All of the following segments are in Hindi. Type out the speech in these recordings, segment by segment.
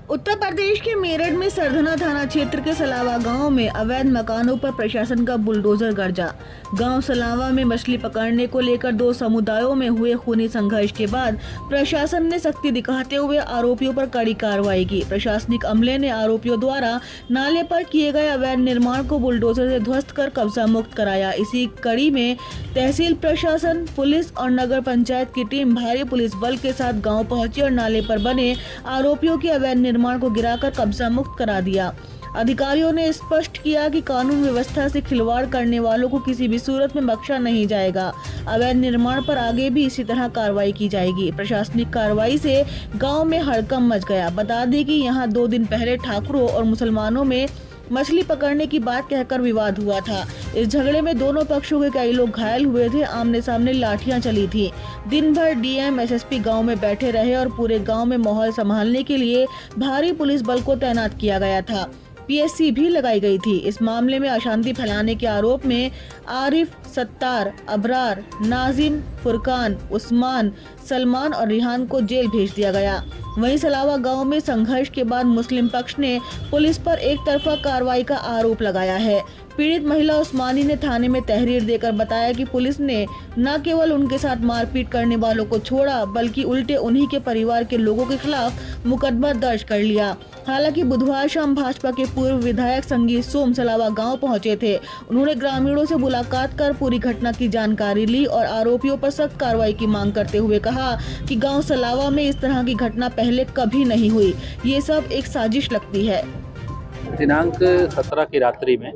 उत्तर प्रदेश के मेरठ में सरधना थाना क्षेत्र के सलावा गांव में अवैध मकानों पर प्रशासन का बुलडोजर गरजा। गांव सलावा में मछली पकड़ने को लेकर दो समुदायों में हुए खूनी संघर्ष के बाद प्रशासन ने सख्ती दिखाते हुए आरोपियों पर कड़ी कार्रवाई की। प्रशासनिक अमले ने आरोपियों द्वारा नाले पर किए गए अवैध निर्माण को बुलडोजर से ध्वस्त कर कब्जा मुक्त कराया। इसी कड़ी में तहसील प्रशासन, पुलिस और नगर पंचायत की टीम भारी पुलिस बल के साथ गाँव पहुंची और नाले पर बने आरोपियों के अवैध निर्माण को गिराकर कब्जा मुक्त करा दिया। अधिकारियों ने स्पष्ट किया कि कानून व्यवस्था से खिलवाड़ करने वालों को किसी भी सूरत में बख्शा नहीं जाएगा। अवैध निर्माण पर आगे भी इसी तरह कार्रवाई की जाएगी। प्रशासनिक कार्रवाई से गांव में हड़कंप मच गया। बता दें कि यहां 2 दिन पहले ठाकुरों और मुसलमानों में मछली पकड़ने की बात कहकर विवाद हुआ था। इस झगड़े में दोनों पक्षों के कई लोग घायल हुए थे। आमने सामने लाठियां चली थी। दिन भर डीएम, एसएसपी गांव में बैठे रहे और पूरे गांव में माहौल संभालने के लिए भारी पुलिस बल को तैनात किया गया था। पीएससी भी लगाई गई थी। इस मामले में अशांति फैलाने के आरोप में आरिफ, सत्तार, अबरार, नाजिम, फुरकान, उस्मान, सलमान और रिहान को जेल भेज दिया गया। वहीं सलावा गांव में संघर्ष के बाद मुस्लिम पक्ष ने पुलिस पर एक तरफा कार्रवाई का आरोप लगाया है। पीड़ित महिला उस्मानी ने थाने में तहरीर देकर बताया कि पुलिस ने न केवल उनके साथ मारपीट करने वालों को छोड़ा, बल्कि उल्टे उन्हीं के परिवार के लोगों के खिलाफ मुकदमा दर्ज कर लिया। हालांकि बुधवार शाम भाजपा के पूर्व विधायक संगीत सोम सलावा गांव पहुंचे थे। उन्होंने ग्रामीणों से मुलाकात कर पूरी घटना की जानकारी ली और आरोपियों पर सख्त कार्रवाई की मांग करते हुए कहा कि गांव सलावा में इस तरह की घटना पहले कभी नहीं हुई। ये सब एक साजिश लगती है। दिनांक 17 की रात्रि में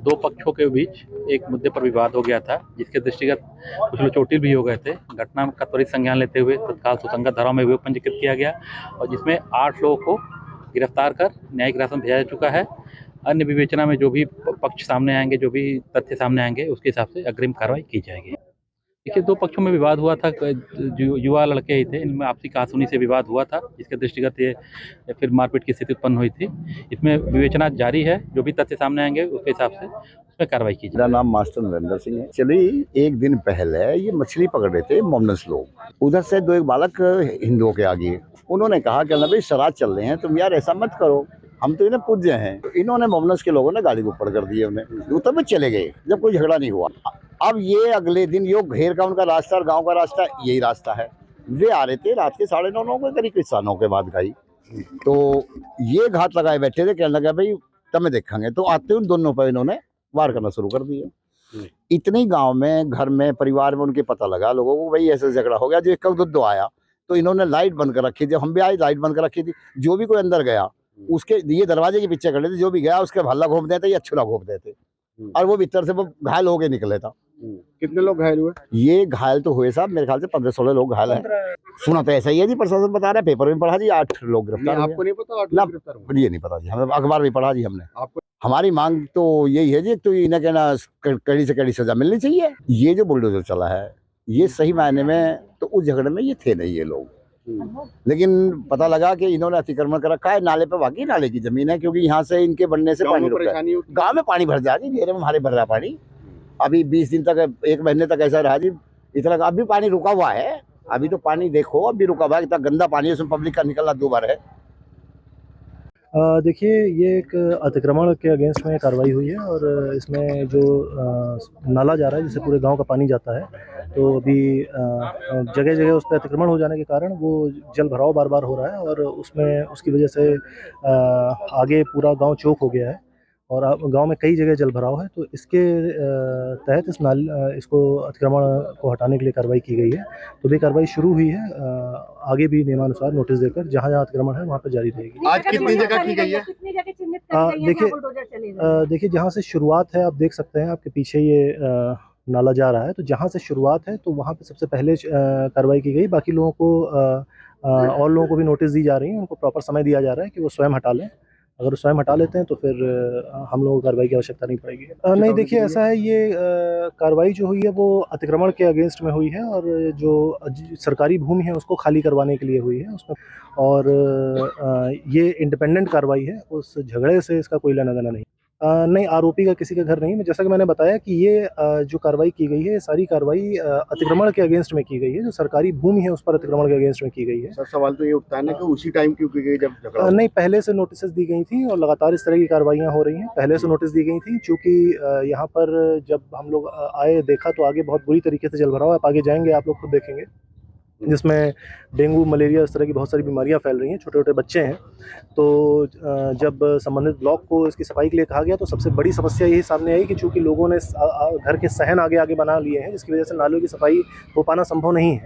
2 पक्षों के बीच एक मुद्दे पर विवाद हो गया था, जिसके दृष्टिगत कुछ लोग चोटिल भी हो गए थे। घटना का त्वरित संज्ञान लेते हुए तत्काल सुसंगत धाराओं में अभियोग पंजीकृत किया गया और जिसमें 8 लोगों को गिरफ्तार कर न्यायिक हिरासत में भेजा जा चुका है। अन्य विवेचना में जो भी पक्ष सामने आएंगे, जो भी तथ्य सामने आएंगे, उसके हिसाब से अग्रिम कार्रवाई की जाएगी। देखिए, 2 पक्षों में विवाद हुआ था। युवा लड़के ही थे, इनमें आपसी कहासुनी से विवाद हुआ था, जिसके दृष्टिगत ये फिर मारपीट की स्थिति उत्पन्न हुई थी। इसमें विवेचना जारी है। जो भी तथ्य सामने आएंगे उसके हिसाब से उसमें कार्रवाई की जाएगी। मेरा नाम मास्टर नरेंद्र सिंह है। चलिए, एक दिन पहले ये मछली पकड़ रहे थे मोमनस लोग। उधर से 2 एक बालक हिंदुओं के आगे, उन्होंने कहा कि भाई शराब चल रहे हैं, तुम यार ऐसा मत करो, हम तो इन्हें पूज्य हैं। तो इन्होंने मोमनस के लोगों ने गाड़ी को ऊपर कर दिए, उन्हें उतर में चले गए जब कोई झगड़ा नहीं हुआ। अब ये अगले दिन यो घेर का उनका रास्ता और गांव का रास्ता यही रास्ता है। वे आ रहे थे रात के 9:30 के करीब, किसानों के बाद गई तो ये घात लगाए बैठे थे। कहने लगा भाई तमें देखेंगे, तो आते उन दोनों पर इन्होंने वार करना शुरू कर दिया। इतनी गांव में, घर में, परिवार में उनके पता लगा लोगों को भाई ऐसा झगड़ा हो गया। जो एक दुद्दो आया तो इन्होंने लाइट बंद कर रखी थी। हम भी आए, लाइट बंद कर रखी थी। जो भी कोई अंदर गया उसके ये दरवाजे के पीछे खड़े थे, जो भी गया उसके भल्ला घोप देते या छुरा घोप देते और वो भीतर से वो घायल होके निकले था। कितने लोग घायल हुए? ये घायल तो हुए साहब, मेरे ख्याल से 15-16 लोग घायल हैं। सुना तो ऐसा ही है जी, प्रशासन बता रहा है, पेपर में पढ़ा जी 8 लोग गिरफ्तार। आपको नहीं पता 8 लोग गिरफ्तार हुए? ये नहीं पता जी, हमें अखबार में पढ़ा जी हमने। आपको हमारी मांग तो यही है जी, तो इन्हें कहना कड़ी से कड़ी सजा मिलनी चाहिए। ये जो बुलडोजर चला है, ये सही मायने में तो उस झगड़े में ये थे नहीं ये लोग, लेकिन पता लगा कि इन्होंने अतिक्रमण कर रखा है। नाले पे वाकई नाले की जमीन है, क्योंकि यहाँ से इनके बनने से पानी रुकता है। गाँव में पानी भर जाए जी, घेरे में हमारे भर रहा पानी। अभी 20 दिन तक, 1 महीने तक ऐसा रहा जी। इतना अभी पानी रुका हुआ है। अभी तो पानी देखो, अभी रुका हुआ है। इतना गंदा पानी है, उसमें पब्लिक का निकलना 2 बार है। देखिए, ये एक अतिक्रमण के अगेंस्ट में कार्रवाई हुई है और इसमें जो नाला जा रहा है जिससे पूरे गांव का पानी जाता है, तो अभी जगह जगह उस पर अतिक्रमण हो जाने के कारण वो जल भराव बार बार हो रहा है और उसमें उसकी वजह से आगे पूरा गांव चौक हो गया है और गांव में कई जगह जल भराव है। तो इसके तहत इसको अतिक्रमण को हटाने के लिए कार्रवाई की गई है। तो भी कार्रवाई शुरू हुई है। आगे भी नियमानुसार नोटिस देकर जहां जहां अतिक्रमण है वहां पर जारी रहेगी। आज कितनी जगह की गई है? देखिए, जहां से शुरुआत है, आप देख सकते हैं, आपके पीछे ये नाला जा रहा है, तो जहां से शुरुआत है तो वहां पे सबसे पहले कार्रवाई की गई। बाकी लोगों को और लोगों को भी नोटिस दी जा रही है। उनको प्रॉपर समय दिया जा रहा है कि वो स्वयं हटा लें। अगर वो स्वयं हटा लेते हैं तो फिर हम लोगों को कार्रवाई की आवश्यकता नहीं पड़ेगी। नहीं, देखिए, ऐसा है, ये कार्रवाई जो हुई है वो अतिक्रमण के अगेंस्ट में हुई है और जो सरकारी भूमि है उसको खाली करवाने के लिए हुई है उसमें। और ये इंडिपेंडेंट कार्रवाई है, उस झगड़े से इसका कोई लेना देना नहीं। नहीं, आरोपी का किसी का घर नहीं है। जैसा कि मैंने बताया कि ये जो कार्रवाई की गई है, ये सारी कार्रवाई अतिक्रमण के अगेंस्ट में की गई है। जो सरकारी भूमि है उस पर अतिक्रमण के अगेंस्ट में की गई है। सर सवाल तो ये उठता है ना कि उसी टाइम क्यों की गई जब झगड़ा हुआ? नहीं, पहले से नोटिस दी गई थी और लगातार इस तरह की कार्रवाइयाँ हो रही हैं। पहले से नोटिस दी गई थी, चूँकि यहाँ पर जब हम लोग आए देखा तो आगे बहुत बुरी तरीके से जलभराव है। आप आगे जाएंगे आप लोग खुद देखेंगे, जिसमें डेंगू, मलेरिया, इस तरह की बहुत सारी बीमारियां फैल रही हैं। छोटे-छोटे बच्चे हैं। तो जब संबंधित ब्लॉक को इसकी सफाई के लिए कहा गया तो सबसे बड़ी समस्या यही सामने आई कि चूँकि लोगों ने घर के सहन आगे-आगे बना लिए हैं, जिसकी वजह से नालों की सफाई हो पाना संभव नहीं है।